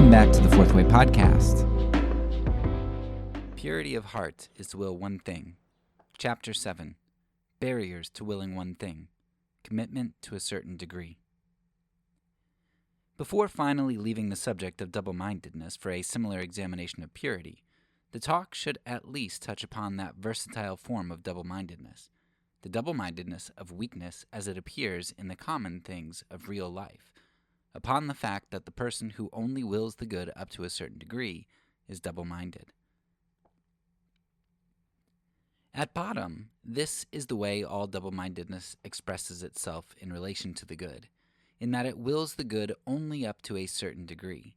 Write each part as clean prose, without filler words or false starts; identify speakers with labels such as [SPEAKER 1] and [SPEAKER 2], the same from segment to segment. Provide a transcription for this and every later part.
[SPEAKER 1] Welcome back to the Fourth Way Podcast. Purity of heart is to will one thing. Chapter 7. Barriers to willing one thing. Commitment to a certain degree. Before finally leaving the subject of double-mindedness for a similar examination of purity, the talk should at least touch upon that versatile form of double-mindedness, the double-mindedness of weakness as it appears in the common things of real life, upon the fact that the person who only wills the good up to a certain degree is double-minded. At bottom, this is the way all double-mindedness expresses itself in relation to the good, in that it wills the good only up to a certain degree.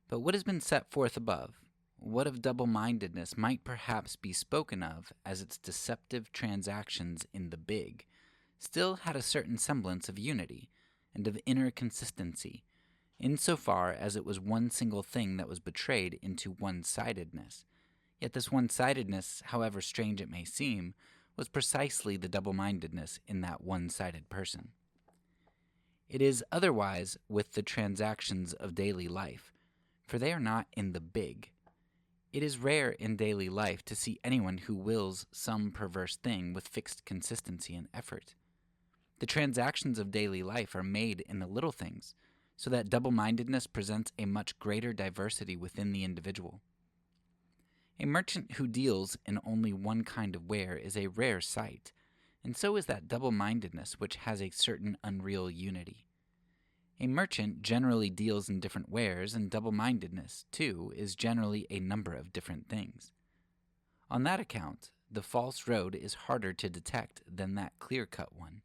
[SPEAKER 1] But what has been set forth above, what of double-mindedness might perhaps be spoken of as its deceptive transactions in the big, still had a certain semblance of unity and of inner consistency, insofar as it was one single thing that was betrayed into one-sidedness. Yet this one-sidedness, however strange it may seem, was precisely the double-mindedness in that one-sided person. It is otherwise with the transactions of daily life, for they are not in the big. It is rare in daily life to see anyone who wills some perverse thing with fixed consistency and effort. The transactions of daily life are made in the little things, so that double-mindedness presents a much greater diversity within the individual. A merchant who deals in only one kind of ware is a rare sight, and so is that double-mindedness which has a certain unreal unity. A merchant generally deals in different wares, and double-mindedness, too, is generally a number of different things. On that account, the false road is harder to detect than that clear-cut one.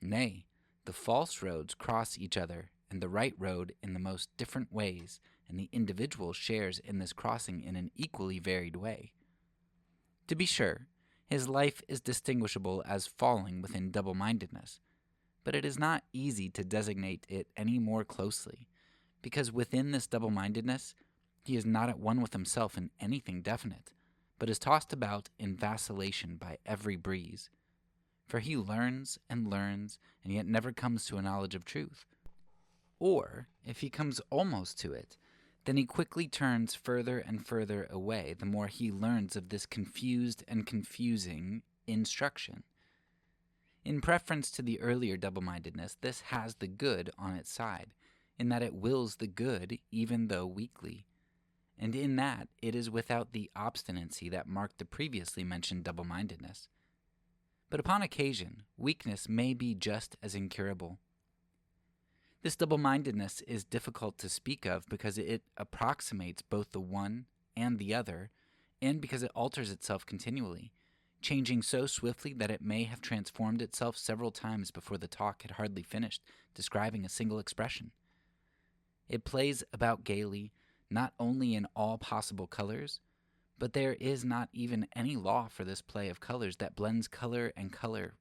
[SPEAKER 1] Nay, the false roads cross each other and the right road in the most different ways, and the individual shares in this crossing in an equally varied way. To be sure, his life is distinguishable as falling within double-mindedness, but it is not easy to designate it any more closely, because within this double-mindedness he is not at one with himself in anything definite, but is tossed about in vacillation by every breeze. For he learns, and yet never comes to a knowledge of truth. Or, if he comes almost to it, then he quickly turns further and further away the more he learns of this confused and confusing instruction. In preference to the earlier double-mindedness, this has the good on its side, in that it wills the good even though weakly, and in that it is without the obstinacy that marked the previously mentioned double-mindedness. But upon occasion, weakness may be just as incurable. This double-mindedness is difficult to speak of because it approximates both the one and the other, and because it alters itself continually, changing so swiftly that it may have transformed itself several times before the talk had hardly finished describing a single expression. It plays about gaily, not only in all possible colors, but there is not even any law for this play of colors that blends color and color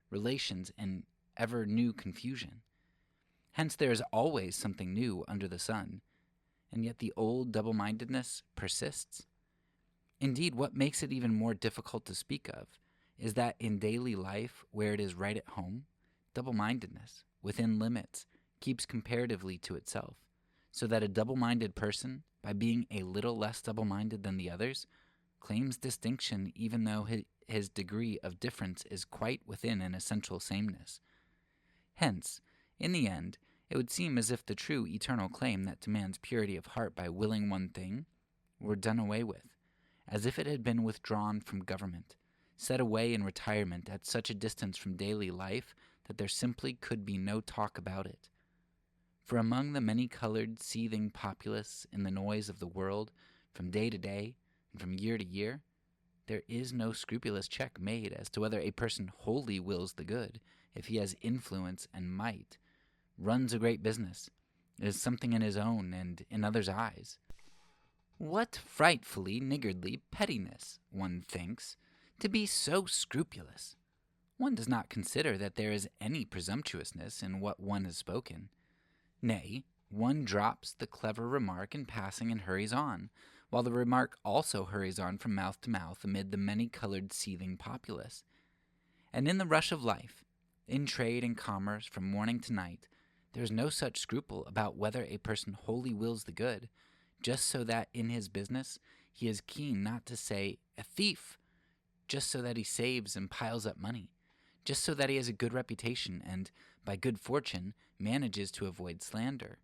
[SPEAKER 1] relations in ever new confusion. Hence there is always something new under the sun, and yet the old double-mindedness persists. Indeed, what makes it even more difficult to speak of is that in daily life, where it is right at home, double-mindedness, within limits, keeps comparatively to itself, so that a double-minded person, by being a little less double-minded than the others, claims distinction even though his degree of difference is quite within an essential sameness. Hence, in the end, it would seem as if the true eternal claim that demands purity of heart by willing one thing were done away with, as if it had been withdrawn from government, set away in retirement at such a distance from daily life that there simply could be no talk about it. For among the many-colored, seething populace in the noise of the world, from day to day and from year to year, there is no scrupulous check made as to whether a person wholly wills the good, if he has influence and might, runs a great business, is something in his own and in others' eyes. What frightfully niggardly pettiness, one thinks, to be so scrupulous. One does not consider that there is any presumptuousness in what one has spoken. Nay, one drops the clever remark in passing and hurries on, while the remark also hurries on from mouth to mouth amid the many-colored seething populace. And in the rush of life, in trade and commerce from morning to night, There is no such scruple about whether a person wholly wills the good, just so that in his business he is keen not to say a thief, just so that he saves and piles up money, just so that he has a good reputation and, by good fortune, manages to avoid slander.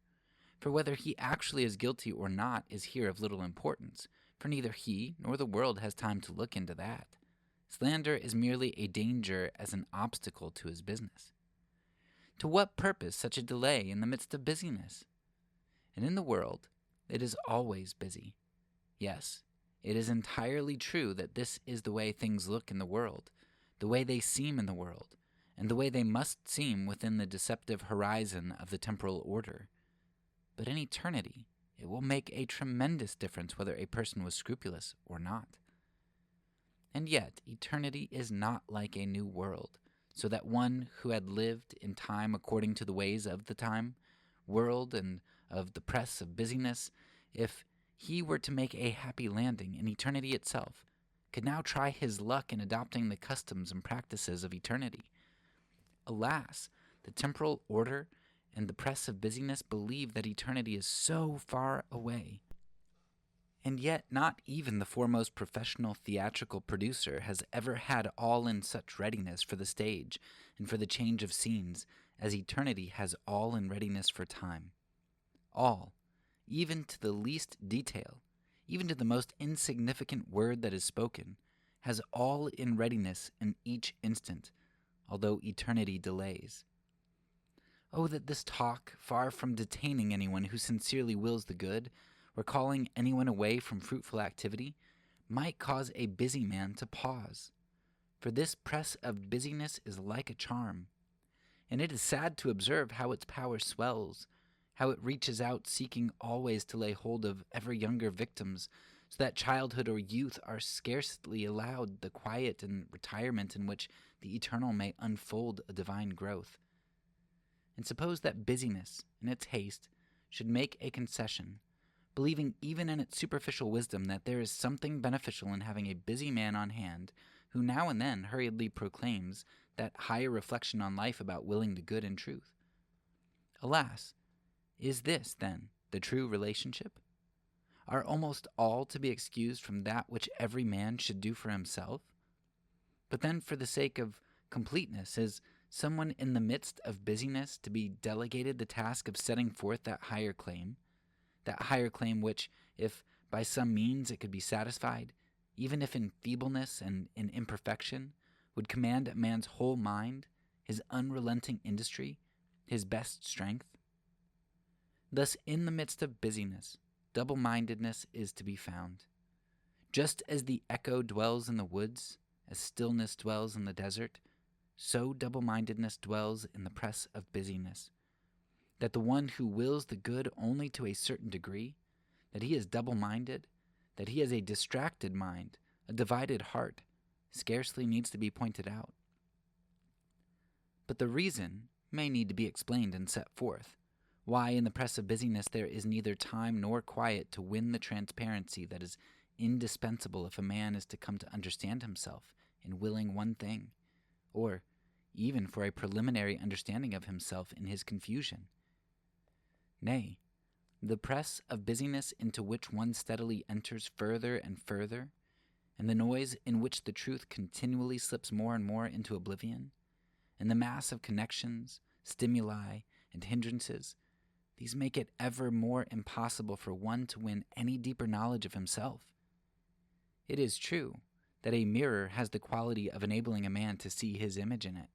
[SPEAKER 1] For whether he actually is guilty or not is here of little importance, for neither he nor the world has time to look into that. Slander is merely a danger as an obstacle to his business. To what purpose such a delay in the midst of busyness? And in the world, it is always busy. Yes, it is entirely true that this is the way things look in the world, the way they seem in the world, and the way they must seem within the deceptive horizon of the temporal order. But in eternity, it will make a tremendous difference whether a person was scrupulous or not. And yet, eternity is not like a new world, so that one who had lived in time according to the ways of the time, world, and of the press of busyness, if he were to make a happy landing in eternity itself, could now try his luck in adopting the customs and practices of eternity. Alas, the temporal order and the press of busyness believe that eternity is so far away. And yet not even the foremost professional theatrical producer has ever had all in such readiness for the stage and for the change of scenes as eternity has all in readiness for time. All, even to the least detail, even to the most insignificant word that is spoken, has all in readiness in each instant, although eternity delays. Oh, that this talk, far from detaining anyone who sincerely wills the good, or calling anyone away from fruitful activity, might cause a busy man to pause. For this press of busyness is like a charm, and it is sad to observe how its power swells, how it reaches out seeking always to lay hold of ever younger victims, so that childhood or youth are scarcely allowed the quiet and retirement in which the eternal may unfold a divine growth. And suppose that busyness, in its haste, should make a concession, believing even in its superficial wisdom that there is something beneficial in having a busy man on hand who now and then hurriedly proclaims that higher reflection on life about willing the good and truth. Alas, is this, then, the true relationship? Are almost all to be excused from that which every man should do for himself? But then, for the sake of completeness, is someone in the midst of busyness to be delegated the task of setting forth that higher claim which, if by some means it could be satisfied, even if in feebleness and in imperfection, would command a man's whole mind, his unrelenting industry, his best strength? Thus, in the midst of busyness, double-mindedness is to be found. Just as the echo dwells in the woods, as stillness dwells in the desert, so double-mindedness dwells in the press of busyness. That the one who wills the good only to a certain degree, that he is double-minded, that he has a distracted mind, a divided heart, scarcely needs to be pointed out. But the reason may need to be explained and set forth, why in the press of busyness there is neither time nor quiet to win the transparency that is indispensable if a man is to come to understand himself in willing one thing, or even for a preliminary understanding of himself in his confusion. Nay, the press of busyness into which one steadily enters further and further, and the noise in which the truth continually slips more and more into oblivion, and the mass of connections, stimuli, and hindrances, these make it ever more impossible for one to win any deeper knowledge of himself. It is true that a mirror has the quality of enabling a man to see his image in it,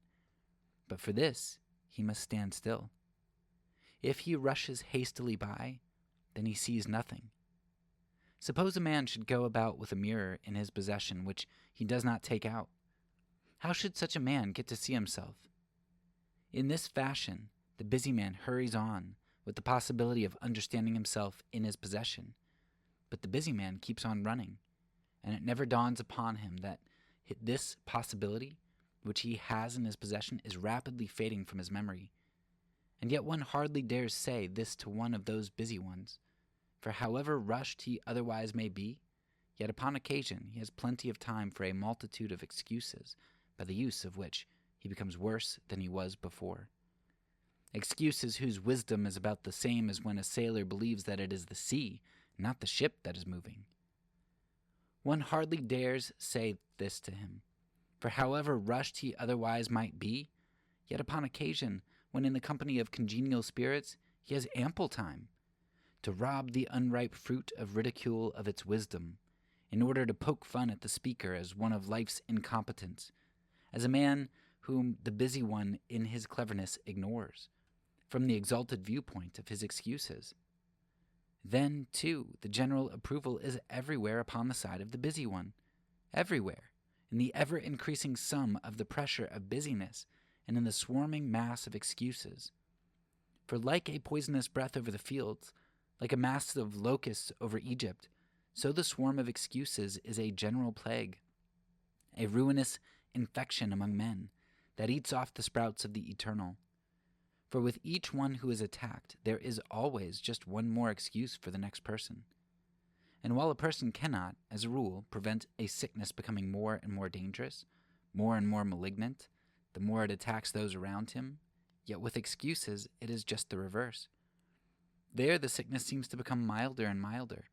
[SPEAKER 1] but for this he must stand still. If he rushes hastily by, then he sees nothing. Suppose a man should go about with a mirror in his possession which he does not take out. How should such a man get to see himself? In this fashion, the busy man hurries on with the possibility of understanding himself in his possession, but the busy man keeps on running, and it never dawns upon him that this possibility, which he has in his possession, is rapidly fading from his memory. And yet one hardly dares say this to one of those busy ones, for however rushed he otherwise may be, yet upon occasion he has plenty of time for a multitude of excuses, by the use of which he becomes worse than he was before. excuses whose wisdom is about the same as when a sailor believes that it is the sea, not the ship, that is moving. One hardly dares say this to him, for however rushed he otherwise might be, yet upon occasion, when in the company of congenial spirits, he has ample time to rob the unripe fruit of ridicule of its wisdom, in order to poke fun at the speaker as one of life's incompetence, as a man whom the busy one in his cleverness ignores, from the exalted viewpoint of his excuses. Then, too, the general approval is everywhere upon the side of the busy one, everywhere, in the ever-increasing sum of the pressure of busyness and in the swarming mass of excuses. For like a poisonous breath over the fields, like a mass of locusts over Egypt, so the swarm of excuses is a general plague, a ruinous infection among men that eats off the sprouts of the eternal. For with each one who is attacked, there is always just one more excuse for the next person. And while a person cannot, as a rule, prevent a sickness becoming more and more dangerous, more and more malignant, the more it attacks those around him, yet with excuses it is just the reverse. There the sickness seems to become milder and milder.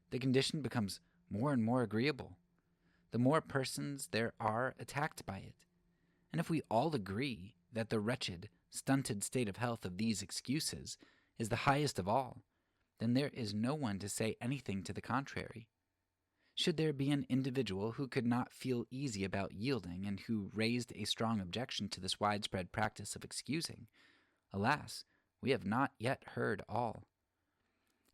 [SPEAKER 1] The condition becomes more and more agreeable. The more persons there are attacked by it. And if we all agree that the wretched, stunted state of health of these excuses is the highest of all, then there is no one to say anything to the contrary. Should there be an individual who could not feel easy about yielding and who raised a strong objection to this widespread practice of excusing, alas, we have not yet heard all.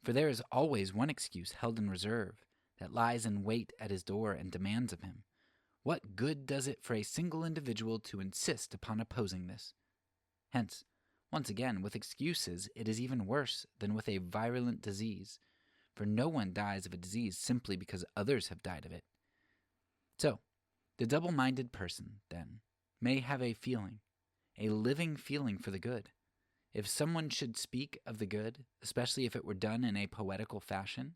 [SPEAKER 1] For there is always one excuse held in reserve that lies in wait at his door and demands of him. What good does it for a single individual to insist upon opposing this? Hence, once again, with excuses, it is even worse than with a virulent disease, for no one dies of a disease simply because others have died of it. So, the double-minded person, then, may have a feeling, a living feeling for the good. If someone should speak of the good, especially if it were done in a poetical fashion,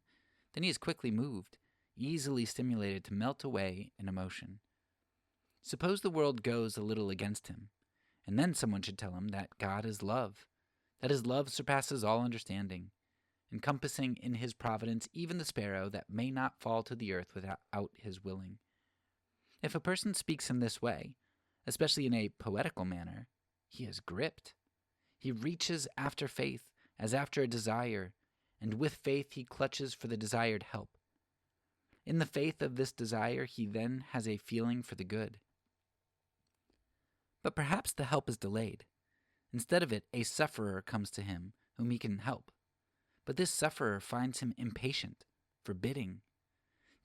[SPEAKER 1] then he is quickly moved, easily stimulated to melt away in emotion. Suppose the world goes a little against him, and then someone should tell him that God is love, that his love surpasses all understanding, encompassing in his providence even the sparrow that may not fall to the earth without his willing. If a person speaks in this way, especially in a poetical manner, he is gripped. He reaches after faith as after a desire, and with faith he clutches for the desired help. In the faith of this desire, he then has a feeling for the good. But perhaps the help is delayed. Instead of it, a sufferer comes to him whom he can help. But this sufferer finds him impatient, forbidding.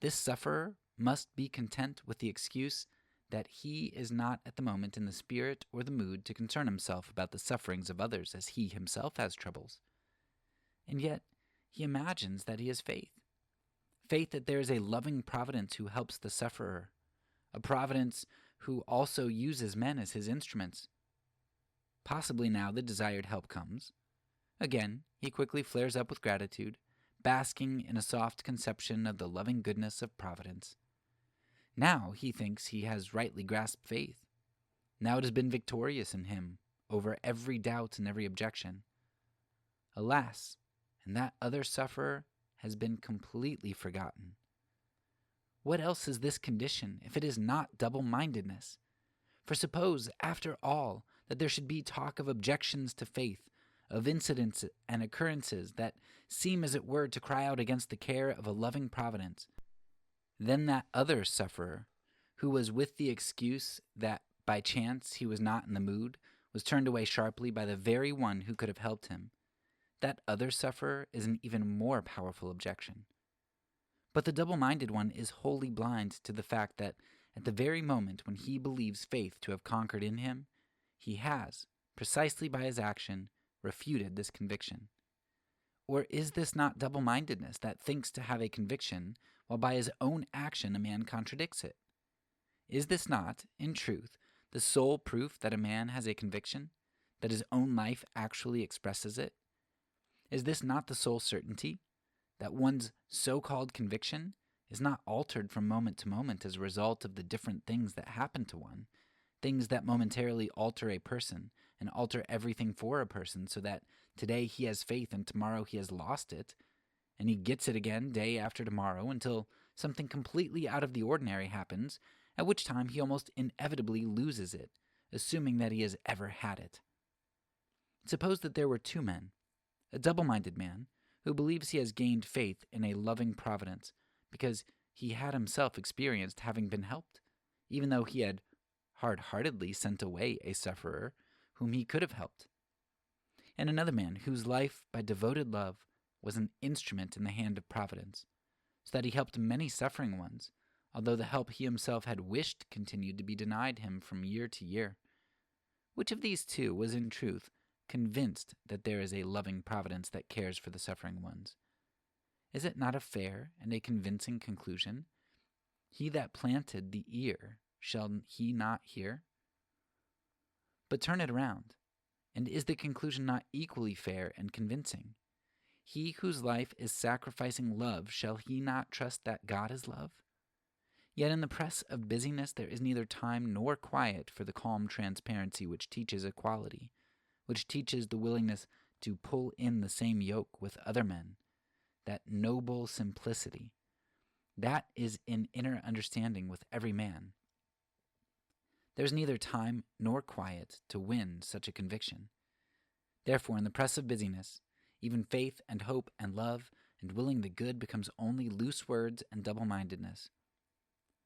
[SPEAKER 1] This sufferer must be content with the excuse that he is not at the moment in the spirit or the mood to concern himself about the sufferings of others as he himself has troubles. And yet he imagines that he has faith. Faith that there is a loving providence who helps the sufferer, a providence who also uses men as his instruments. Possibly now the desired help comes. Again, he quickly flares up with gratitude, basking in a soft conception of the loving goodness of providence. Now he thinks he has rightly grasped faith. Now it has been victorious in him over every doubt and every objection. Alas, and that other sufferer has been completely forgotten. What else is this condition if it is not double-mindedness? For suppose, after all, that there should be talk of objections to faith, of incidents and occurrences that seem as it were to cry out against the care of a loving providence, then that other sufferer, who was with the excuse that by chance he was not in the mood, was turned away sharply by the very one who could have helped him. That other sufferer is an even more powerful objection. But the double-minded one is wholly blind to the fact that at the very moment when he believes faith to have conquered in him, he has, precisely by his action, refuted this conviction. Or is this not double-mindedness that thinks to have a conviction, while by his own action a man contradicts it? Is this not, in truth, the sole proof that a man has a conviction, that his own life actually expresses it? Is this not the sole certainty, that one's so-called conviction is not altered from moment to moment as a result of the different things that happen to one, things that momentarily alter a person and alter everything for a person so that today he has faith and tomorrow he has lost it, and he gets it again day after tomorrow until something completely out of the ordinary happens, at which time he almost inevitably loses it, assuming that he has ever had it. Suppose that there were two men, a double-minded man who believes he has gained faith in a loving providence because he had himself experienced having been helped, even though he had hard-heartedly sent away a sufferer whom he could have helped, and another man whose life by devoted love was an instrument in the hand of providence, so that he helped many suffering ones, although the help he himself had wished continued to be denied him from year to year. Which of these two was in truth convinced that there is a loving providence that cares for the suffering ones? Is it not a fair and a convincing conclusion? He that planted the ear, shall he not hear? But turn it around, and is the conclusion not equally fair and convincing? He whose life is sacrificing love, shall he not trust that God is love? Yet in the press of busyness there is neither time nor quiet for the calm transparency which teaches equality, which teaches the willingness to pull in the same yoke with other men, that noble simplicity. That is in inner understanding with every man. There is neither time nor quiet to win such a conviction. Therefore, in the press of busyness, even faith and hope and love and willing the good becomes only loose words and double-mindedness.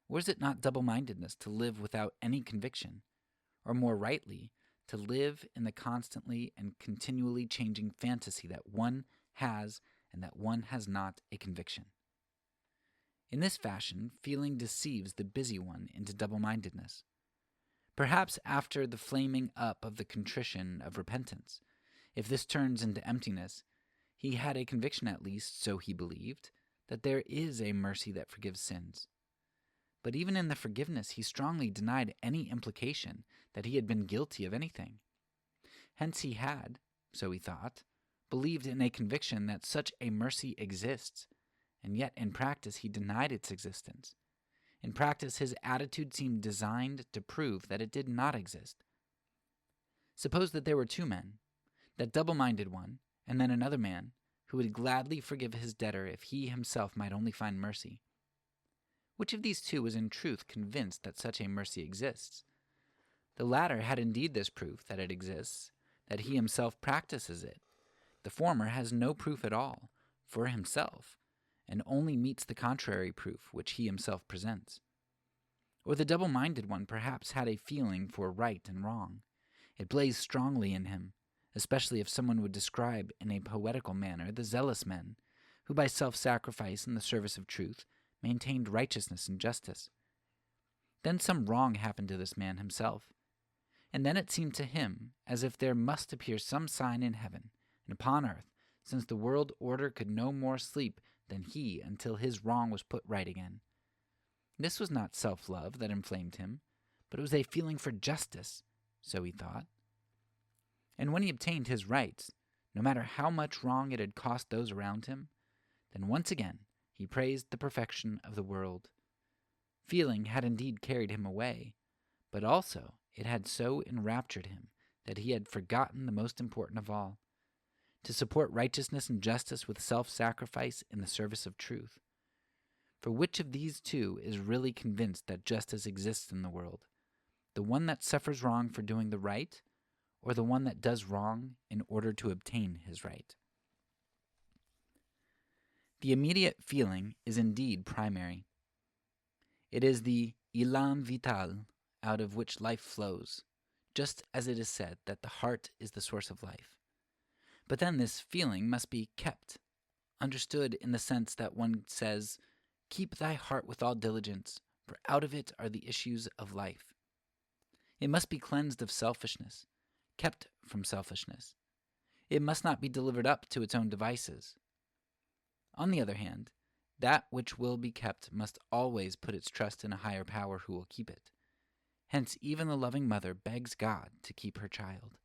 [SPEAKER 1] Or is it not double-mindedness to live without any conviction, or more rightly, to live in the constantly and continually changing fantasy that one has and that one has not a conviction? In this fashion, feeling deceives the busy one into double-mindedness. Perhaps after the flaming up of the contrition of repentance, if this turns into emptiness, he had a conviction at least, so he believed, that there is a mercy that forgives sins. But even in the forgiveness, he strongly denied any implication that he had been guilty of anything. Hence he had, so he thought, believed in a conviction that such a mercy exists, and yet in practice he denied its existence. In practice, his attitude seemed designed to prove that it did not exist. Suppose that there were two men, that double-minded one, and then another man, who would gladly forgive his debtor if he himself might only find mercy. Which of these two was in truth convinced that such a mercy exists? The latter had indeed this proof that it exists, that he himself practices it. The former has no proof at all, for himself, and only meets the contrary proof which he himself presents. Or the double-minded one perhaps had a feeling for right and wrong. It blazed strongly in him, especially if someone would describe in a poetical manner the zealous men, who by self-sacrifice in the service of truth maintained righteousness and justice. Then some wrong happened to this man himself, and then it seemed to him as if there must appear some sign in heaven and upon earth, since the world order could no more sleep than he until his wrong was put right again. This was not self-love that inflamed him, but it was a feeling for justice, so he thought. And when he obtained his rights, no matter how much wrong it had cost those around him, then once again he praised the perfection of the world. Feeling had indeed carried him away, but also it had so enraptured him that he had forgotten the most important of all, to support righteousness and justice with self-sacrifice in the service of truth. For which of these two is really convinced that justice exists in the world? The one that suffers wrong for doing the right, or the one that does wrong in order to obtain his right? The immediate feeling is indeed primary. It is the élan vital out of which life flows, just as it is said that the heart is the source of life. But then this feeling must be kept, understood in the sense that one says, "Keep thy heart with all diligence, for out of it are the issues of life." It must be cleansed of selfishness, kept from selfishness. It must not be delivered up to its own devices. On the other hand, that which will be kept must always put its trust in a higher power who will keep it. Hence, even the loving mother begs God to keep her child.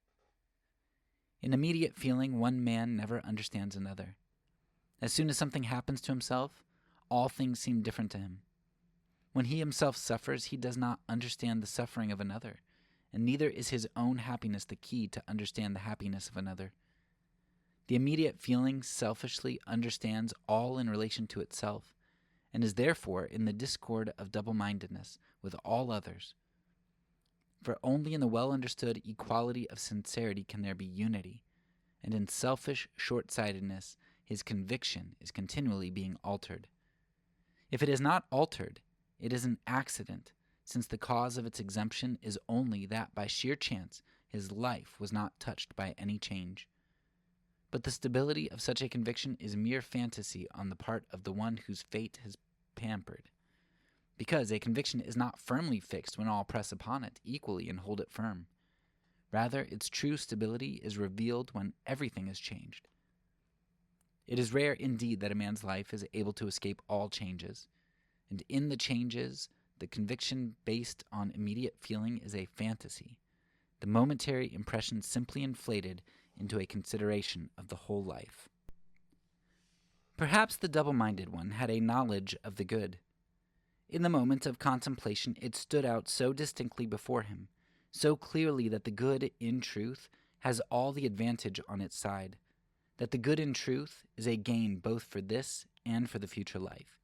[SPEAKER 1] In immediate feeling, one man never understands another. As soon as something happens to himself, all things seem different to him. When he himself suffers, he does not understand the suffering of another, and neither is his own happiness the key to understand the happiness of another. The immediate feeling selfishly understands all in relation to itself, and is therefore in the discord of double-mindedness with all others. For only in the well-understood equality of sincerity can there be unity, and in selfish short-sightedness his conviction is continually being altered. If it is not altered, it is an accident, since the cause of its exemption is only that by sheer chance his life was not touched by any change. But the stability of such a conviction is mere fantasy on the part of the one whose fate has pampered, because a conviction is not firmly fixed when all press upon it equally and hold it firm. Rather, its true stability is revealed when everything is changed. It is rare indeed that a man's life is able to escape all changes, and in the changes, the conviction based on immediate feeling is a fantasy, the momentary impression simply inflated into a consideration of the whole life. Perhaps the double-minded one had a knowledge of the good. In the moment of contemplation, it stood out so distinctly before him, so clearly that the good, in truth, has all the advantage on its side, that the good in truth is a gain both for this and for the future life.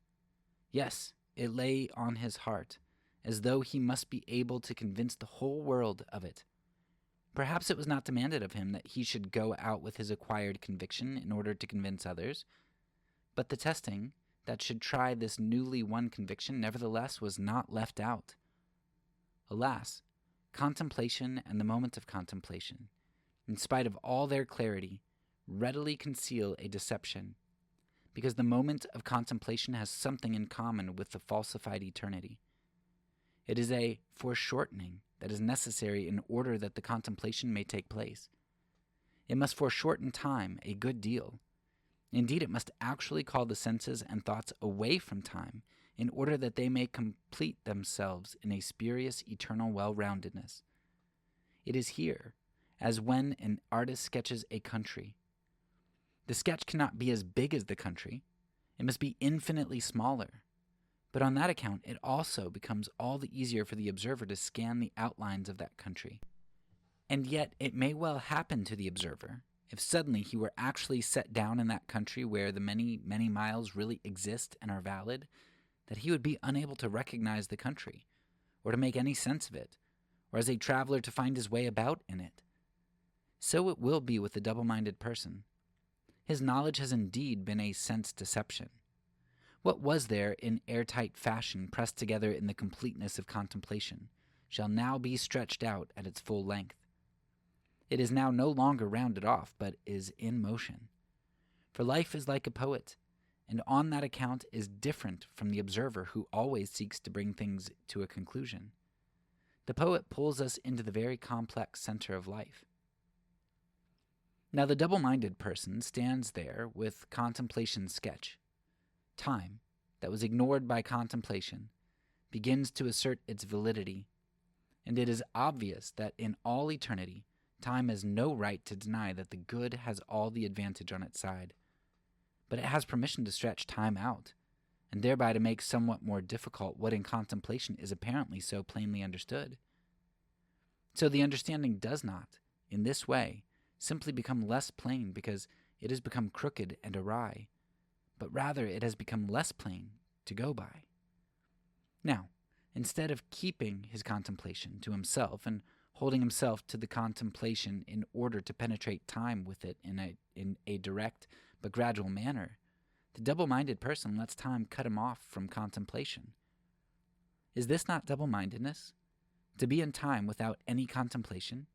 [SPEAKER 1] Yes, it lay on his heart, as though he must be able to convince the whole world of it. Perhaps it was not demanded of him that he should go out with his acquired conviction in order to convince others, but the testing that should try this newly won conviction nevertheless was not left out. Alas, contemplation and the moment of contemplation, in spite of all their clarity, readily conceal a deception, because the moment of contemplation has something in common with the falsified eternity. It is a foreshortening that is necessary in order that the contemplation may take place. It must foreshorten time a good deal. Indeed, it must actually call the senses and thoughts away from time in order that they may complete themselves in a spurious eternal well-roundedness. It is here, as when an artist sketches a country. The sketch cannot be as big as the country. It must be infinitely smaller. But on that account, it also becomes all the easier for the observer to scan the outlines of that country. And yet, it may well happen to the observer, if suddenly he were actually set down in that country where the many, many miles really exist and are valid, that he would be unable to recognize the country, or to make any sense of it, or as a traveler to find his way about in it. So it will be with the double-minded person. His knowledge has indeed been a sense deception. What was there in airtight fashion pressed together in the completeness of contemplation shall now be stretched out at its full length. It is now no longer rounded off, but is in motion. For life is like a poet, and on that account is different from the observer who always seeks to bring things to a conclusion. The poet pulls us into the very complex center of life. Now the double-minded person stands there with contemplation's sketch. Time, that was ignored by contemplation, begins to assert its validity, and it is obvious that in all eternity, time has no right to deny that the good has all the advantage on its side. But it has permission to stretch time out, and thereby to make somewhat more difficult what in contemplation is apparently so plainly understood. So the understanding does not, in this way, simply become less plain because it has become crooked and awry, but rather it has become less plain to go by. Now, instead of keeping his contemplation to himself and holding himself to the contemplation in order to penetrate time with it in a direct but gradual manner, the double-minded person lets time cut him off from contemplation. Is this not double-mindedness? To be in time without any contemplation,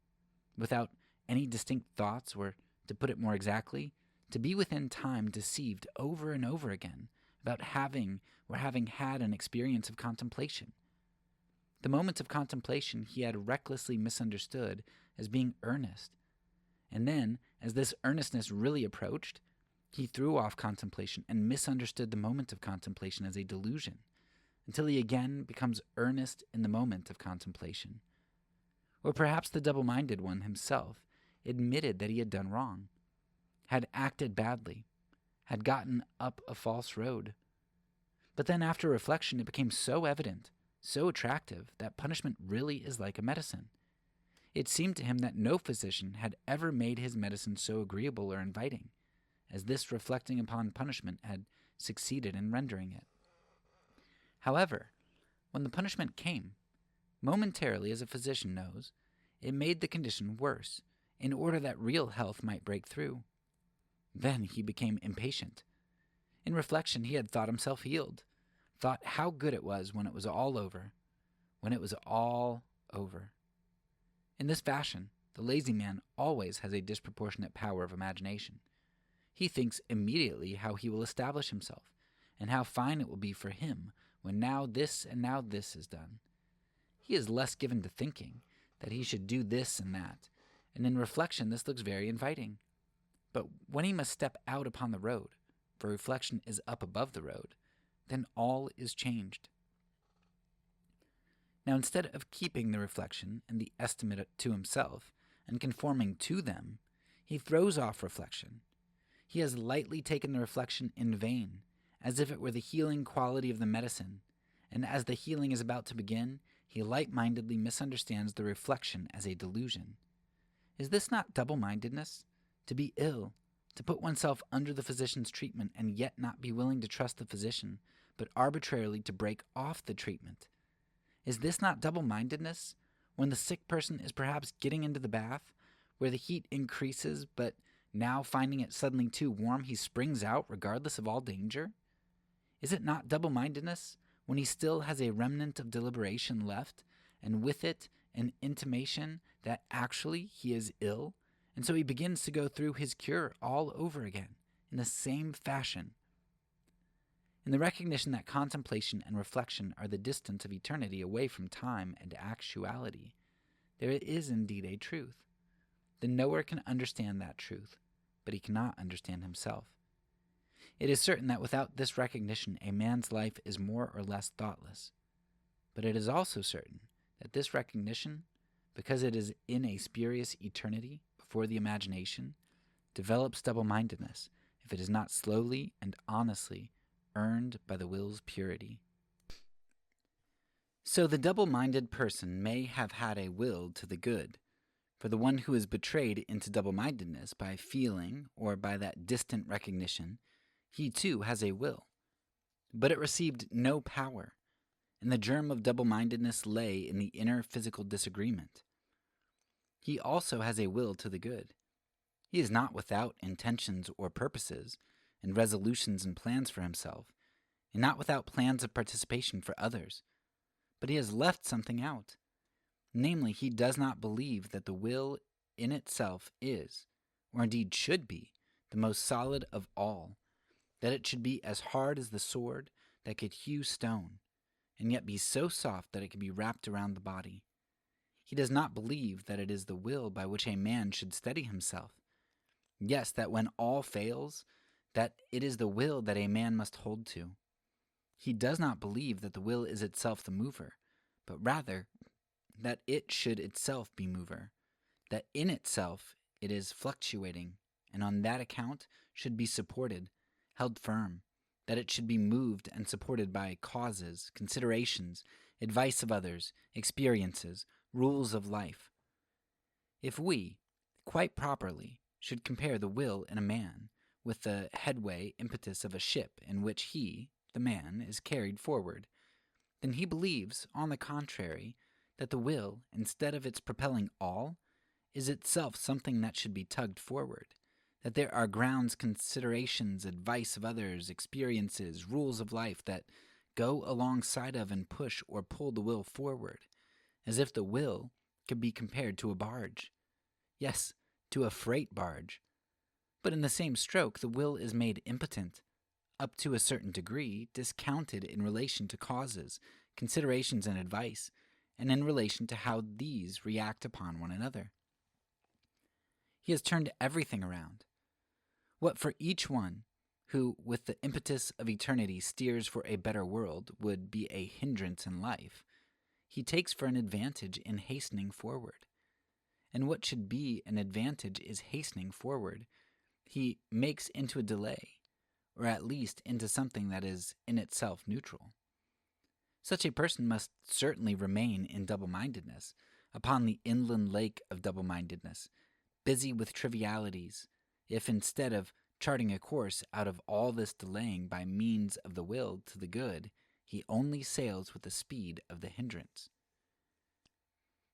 [SPEAKER 1] without any distinct thoughts, or, to put it more exactly, to be within time deceived over and over again about having or having had an experience of contemplation. The moments of contemplation he had recklessly misunderstood as being earnest, and then, as this earnestness really approached, he threw off contemplation and misunderstood the moment of contemplation as a delusion, until he again becomes earnest in the moment of contemplation. Or perhaps the double-minded one himself admitted that he had done wrong, had acted badly, had gotten up a false road. But then after reflection it became so evident, so attractive, that punishment really is like a medicine. It seemed to him that no physician had ever made his medicine so agreeable or inviting, as this reflecting upon punishment had succeeded in rendering it. However, when the punishment came, momentarily as a physician knows, it made the condition worse, in order that real health might break through. Then he became impatient. In reflection, he had thought himself healed, thought how good it was when it was all over, when it was all over. In this fashion, the lazy man always has a disproportionate power of imagination. He thinks immediately how he will establish himself, and how fine it will be for him when now this and now this is done. He is less given to thinking that he should do this and that, and in reflection this looks very inviting. But when he must step out upon the road, for reflection is up above the road, then all is changed. Now, instead of keeping the reflection and the estimate to himself and conforming to them, he throws off reflection. He has lightly taken the reflection in vain, as if it were the healing quality of the medicine, and as the healing is about to begin, he light-mindedly misunderstands the reflection as a delusion. Is this not double-mindedness? To be ill, to put oneself under the physician's treatment and yet not be willing to trust the physician, but arbitrarily to break off the treatment? Is this not double-mindedness, when the sick person is perhaps getting into the bath, where the heat increases, but now finding it suddenly too warm, he springs out regardless of all danger? Is it not double-mindedness, when he still has a remnant of deliberation left, and with it an intimation that actually he is ill, and so he begins to go through his cure all over again, in the same fashion? In the recognition that contemplation and reflection are the distance of eternity away from time and actuality, there is indeed a truth. The knower can understand that truth, but he cannot understand himself. It is certain that without this recognition, a man's life is more or less thoughtless. But it is also certain that this recognition, because it is in a spurious eternity before the imagination, develops double-mindedness if it is not slowly and honestly earned by the will's purity. So the double-minded person may have had a will to the good, for the one who is betrayed into double-mindedness by feeling or by that distant recognition, he too has a will. But it received no power, and the germ of double-mindedness lay in the inner physical disagreement. He also has a will to the good. He is not without intentions or purposes, and resolutions and plans for himself, and not without plans of participation for others. But he has left something out. Namely, he does not believe that the will in itself is, or indeed should be, the most solid of all, that it should be as hard as the sword that could hew stone, and yet be so soft that it could be wrapped around the body. He does not believe that it is the will by which a man should steady himself. Yes, that when all fails, that it is the will that a man must hold to. He does not believe that the will is itself the mover, but rather that it should itself be mover, that in itself it is fluctuating, and on that account should be supported, held firm, that it should be moved and supported by causes, considerations, advice of others, experiences, rules of life. If we, quite properly, should compare the will in a man with the headway impetus of a ship in which he, the man, is carried forward, then he believes, on the contrary, that the will, instead of its propelling all, is itself something that should be tugged forward, that there are grounds, considerations, advice of others, experiences, rules of life that go alongside of and push or pull the will forward, as if the will could be compared to a barge. Yes, to a freight barge. But in the same stroke, the will is made impotent, up to a certain degree, discounted in relation to causes, considerations, and advice, and in relation to how these react upon one another. He has turned everything around. What for each one, who with the impetus of eternity steers for a better world, would be a hindrance in life, he takes for an advantage in hastening forward. And what should be an advantage is hastening forward. He makes into a delay, or at least into something that is in itself neutral. Such a person must certainly remain in double-mindedness, upon the inland lake of double-mindedness, busy with trivialities, if instead of charting a course out of all this delaying by means of the will to the good, he only sails with the speed of the hindrance?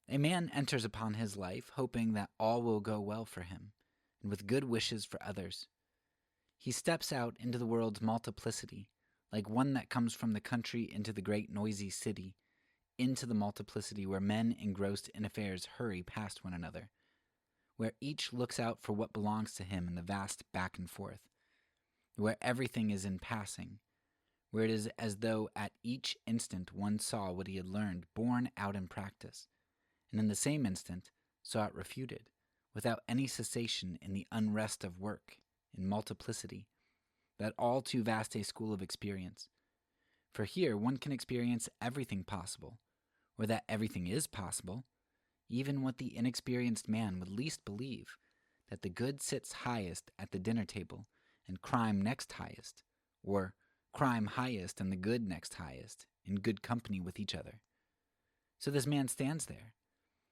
[SPEAKER 1] A man enters upon his life hoping that all will go well for him, and with good wishes for others. He steps out into the world's multiplicity, like one that comes from the country into the great noisy city, into the multiplicity where men engrossed in affairs hurry past one another, where each looks out for what belongs to him in the vast back and forth, where everything is in passing, where it is as though at each instant one saw what he had learned borne out in practice, and in the same instant saw it refuted, without any cessation in the unrest of work, in multiplicity, that all too vast a school of experience. For here one can experience everything possible, or that everything is possible, even what the inexperienced man would least believe, that the good sits highest at the dinner table, and crime next highest, or crime highest and the good next highest, in good company with each other. So this man stands there.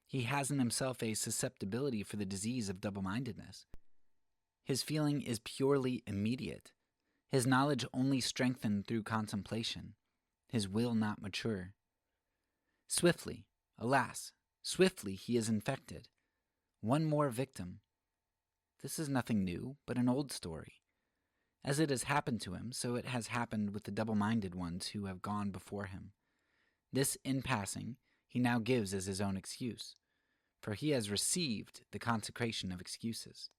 [SPEAKER 1] He has in himself a susceptibility for the disease of double-mindedness. His feeling is purely immediate, his knowledge only strengthened through contemplation, his will not mature. Swiftly, alas, swiftly he is infected. One more victim. This is nothing new, but an old story. As it has happened to him, so it has happened with the double-minded ones who have gone before him. This, in passing, he now gives as his own excuse, for he has received the consecration of excuses.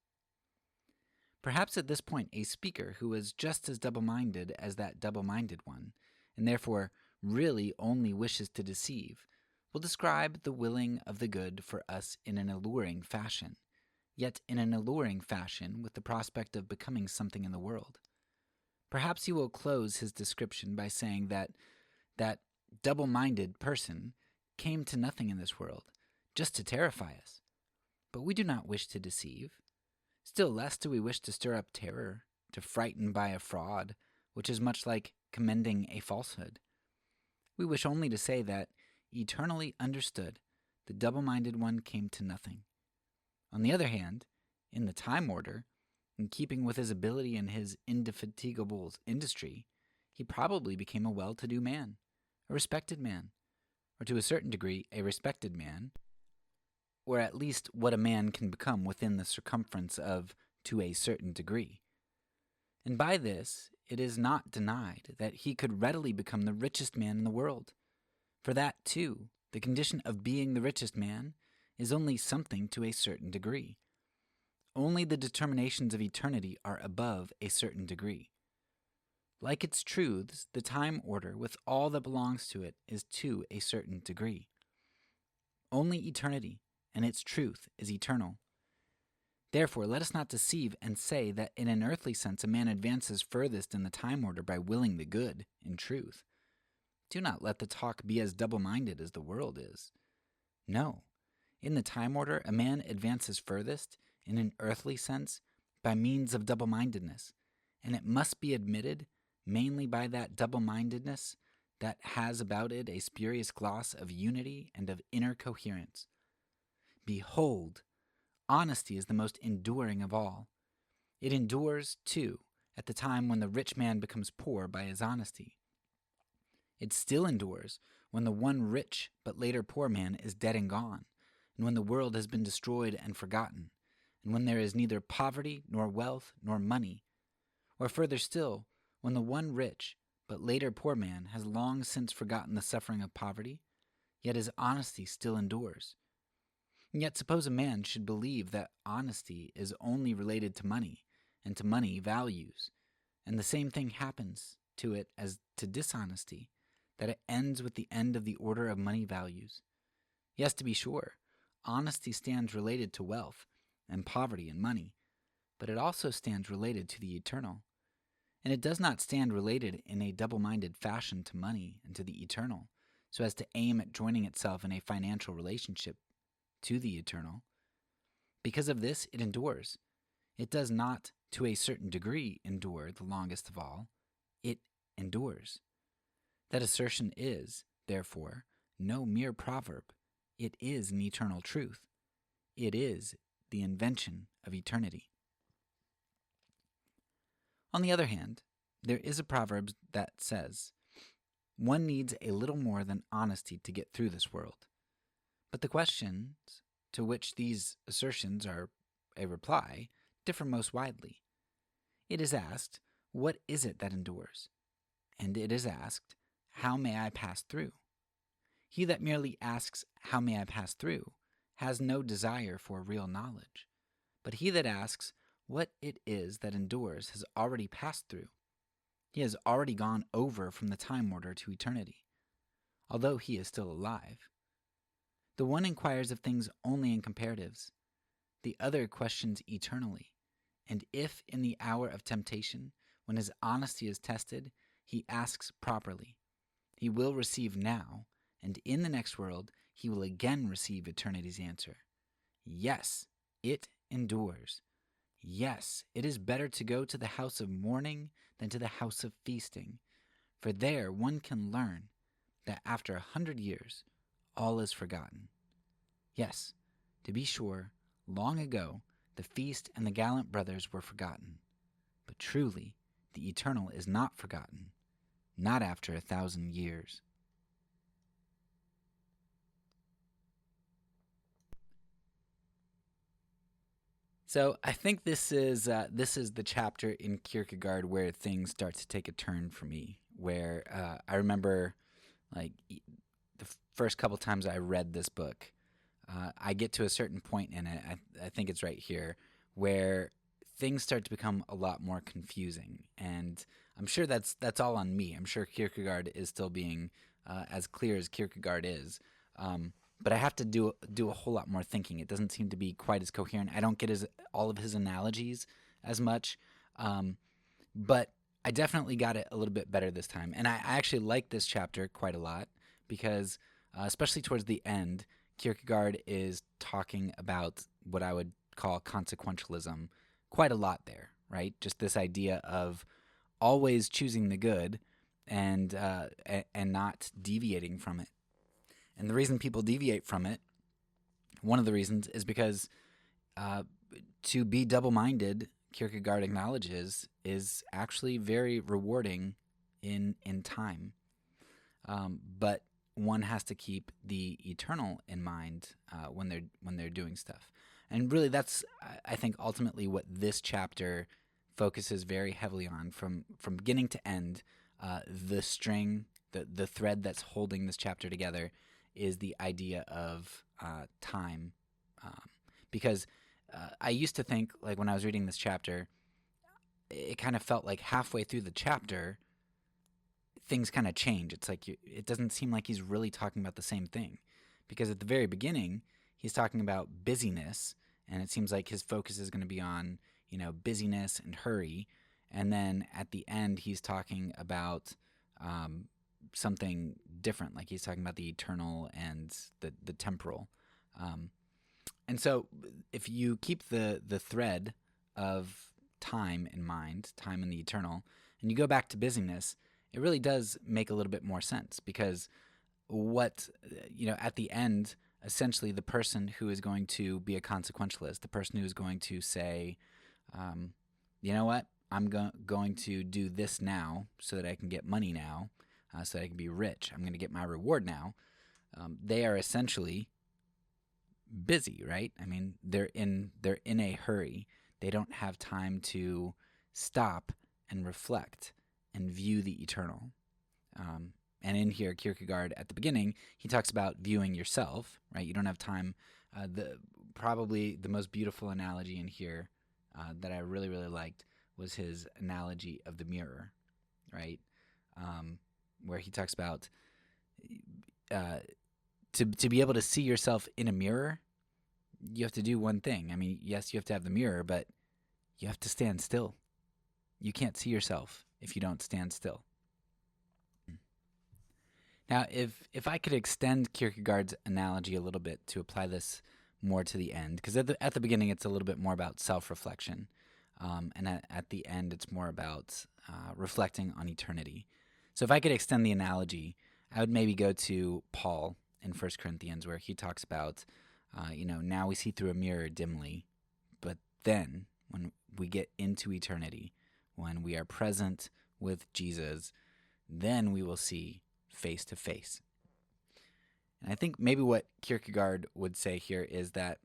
[SPEAKER 1] Perhaps at this point a speaker who is just as double-minded as that double-minded one, and therefore really only wishes to deceive, will describe the willing of the good for us in an alluring fashion, yet in an alluring fashion with the prospect of becoming something in the world. Perhaps he will close his description by saying that double-minded person came to nothing in this world, just to terrify us. But we do not wish to deceive. Still less do we wish to stir up terror, to frighten by a fraud, which is much like commending a falsehood. We wish only to say that, eternally understood, the double-minded one came to nothing. On the other hand, in the time order, in keeping with his ability and his indefatigable industry, he probably became a well-to-do man, a respected man, or to a certain degree a respected man, or at least what a man can become within the circumference of to a certain degree. And by this it is not denied that he could readily become the richest man in the world. For that, too, the condition of being the richest man is only something to a certain degree. Only the determinations of eternity are above a certain degree. Like its truths, the time order with all that belongs to it is to a certain degree. Only eternity and its truth is eternal. Therefore, let us not deceive and say that in an earthly sense a man advances furthest in the time order by willing the good in truth. Do not let the talk be as double-minded as the world is. No, in the time order a man advances furthest, in an earthly sense, by means of double-mindedness, and it must be admitted mainly by that double-mindedness that has about it a spurious gloss of unity and of inner coherence. Behold, honesty is the most enduring of all. It endures, too, at the time when the rich man becomes poor by his honesty. It still endures when the one rich but later poor man is dead and gone, and when the world has been destroyed and forgotten, and when there is neither poverty nor wealth nor money, or further still, when the one rich but later poor man has long since forgotten the suffering of poverty, yet his honesty still endures. And yet suppose a man should believe that honesty is only related to money, and to money values, and the same thing happens to it as to dishonesty, that it ends with the end of the order of money values. Yes, to be sure, honesty stands related to wealth, and poverty and money, but it also stands related to the eternal. And it does not stand related in a double-minded fashion to money and to the eternal, so as to aim at joining itself in a financial relationship to the eternal. Because of this, it endures. It does not, to a certain degree, endure the longest of all. It endures. That assertion is, therefore, no mere proverb. It is an eternal truth. It is the invention of eternity. On the other hand, there is a proverb that says, one needs a little more than honesty to get through this world. But the questions to which these assertions are a reply differ most widely. It is asked, what is it that endures? And it is asked, how may I pass through? He that merely asks, how may I pass through, has no desire for real knowledge. But he that asks, what it is that endures, has already passed through. He has already gone over from the time order to eternity, although he is still alive. The one inquires of things only in comparatives. The other questions eternally. And if in the hour of temptation, when his honesty is tested, he asks properly, he will receive now, and in the next world he will again receive eternity's answer. Yes, it endures. Yes, it is better to go to the house of mourning than to the house of feasting, for there one can learn that after 100 years all is forgotten. Yes, to be sure, long ago the feast and the gallant brothers were forgotten, but truly the eternal is not forgotten, not after 1,000 years. So I think this is the chapter in Kierkegaard where things start to take a turn for me. Where I remember, like the first couple times I read this book, I get to a certain point in it. I think it's right here where things start to become a lot more confusing, and I'm sure that's all on me. I'm sure Kierkegaard is still being as clear as Kierkegaard is. But I have to do a whole lot more thinking. It doesn't seem to be quite as coherent. I don't get all of his analogies as much, but I definitely got it a little bit better this time. And I actually like this chapter quite a lot because, especially towards the end, Kierkegaard is talking about what I would call consequentialism quite a lot there, right? Just this idea of always choosing the good and not deviating from it. And the reason people deviate from it, one of the reasons, is because to be double-minded, Kierkegaard acknowledges, is actually very rewarding in time. But one has to keep the eternal in mind when they're doing stuff. And really, that's, I think, ultimately what this chapter focuses very heavily on from beginning to end. The string, the thread that's holding this chapter together is the idea of time. Because I used to think, like when I was reading this chapter, it kind of felt like halfway through the chapter, things kind of change. It's like it doesn't seem like he's really talking about the same thing. Because at the very beginning, he's talking about busyness, and it seems like his focus is going to be on, busyness and hurry. And then at the end, he's talking about something different, like he's talking about the eternal and the temporal. And so if you keep the thread of time in mind, time and the eternal, and you go back to busyness, it really does make a little bit more sense, because what, at the end, essentially the person who is going to be a consequentialist, the person who is going to say, you know what, I'm going to do this now so that I can get money now, so that I can be rich. I'm going to get my reward now. They are essentially busy, right? I mean, they're in a hurry. They don't have time to stop and reflect and view the eternal. And in here, Kierkegaard, at the beginning, he talks about viewing yourself, right? You don't have time. Probably the most beautiful analogy in here that I really, really liked was his analogy of the mirror, right? Where he talks about to be able to see yourself in a mirror, you have to do one thing. I mean, yes, you have to have the mirror, but you have to stand still. You can't see yourself if you don't stand still. Now, if I could extend Kierkegaard's analogy a little bit to apply this more to the end, because at the beginning it's a little bit more about self-reflection, and at the end it's more about reflecting on eternity. So if I could extend the analogy, I would maybe go to Paul in 1 Corinthians where he talks about, now we see through a mirror dimly, but then when we get into eternity, when we are present with Jesus, then we will see face to face. And I think maybe what Kierkegaard would say here is that,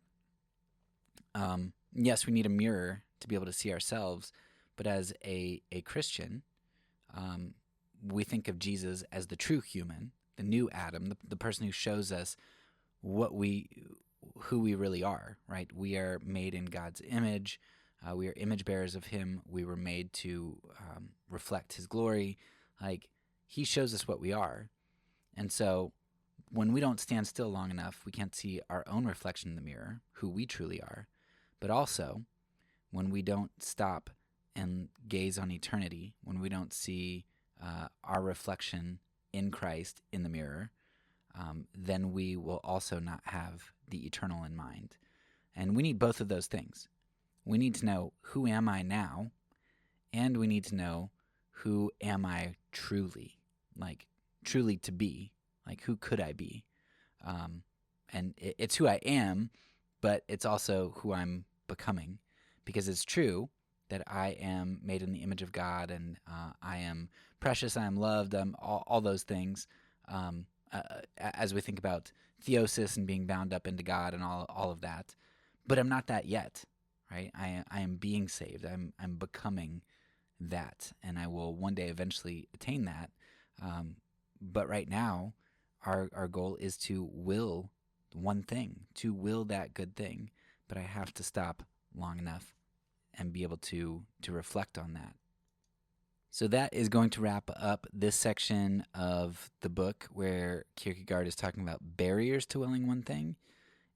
[SPEAKER 1] yes, we need a mirror to be able to see ourselves, but as a Christian, we think of Jesus as the true human, the new Adam, the person who shows us who we really are, right? We are made in God's image. We are image bearers of him. We were made to reflect his glory. Like, he shows us what we are. And so when we don't stand still long enough, we can't see our own reflection in the mirror, who we truly are. But also, when we don't stop and gaze on eternity, when we don't see our reflection in Christ in the mirror, then we will also not have the eternal in mind. And we need both of those things. We need to know, who am I now? And we need to know, who am I truly? Like, truly to be. Like, who could I be? And it's who I am, but it's also who I'm becoming. Because it's true that I am made in the image of God, and I am precious, I am loved, all those things. As we think about theosis and being bound up into God and all of that. But I'm not that yet, right? I am being saved. I'm becoming that, and I will one day eventually attain that. But right now, our goal is to will one thing, to will that good thing. But I have to stop long enough and be able to reflect on that. So that is going to wrap up this section of the book where Kierkegaard is talking about barriers to willing one thing.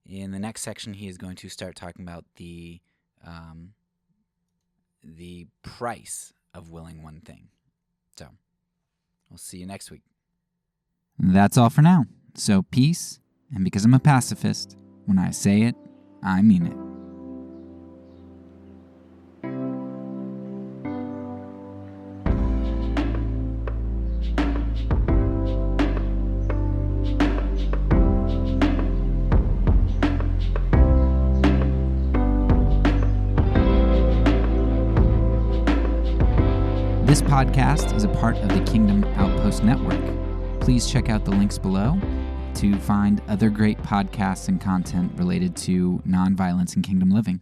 [SPEAKER 1] In the next section, he is going to start talking about the price of willing one thing. So we'll see you next week. That's all for now. So peace, and because I'm a pacifist, when I say it, I mean it. This podcast is a part of the Kingdom Outpost Network. Please check out the links below to find other great podcasts and content related to nonviolence and kingdom living.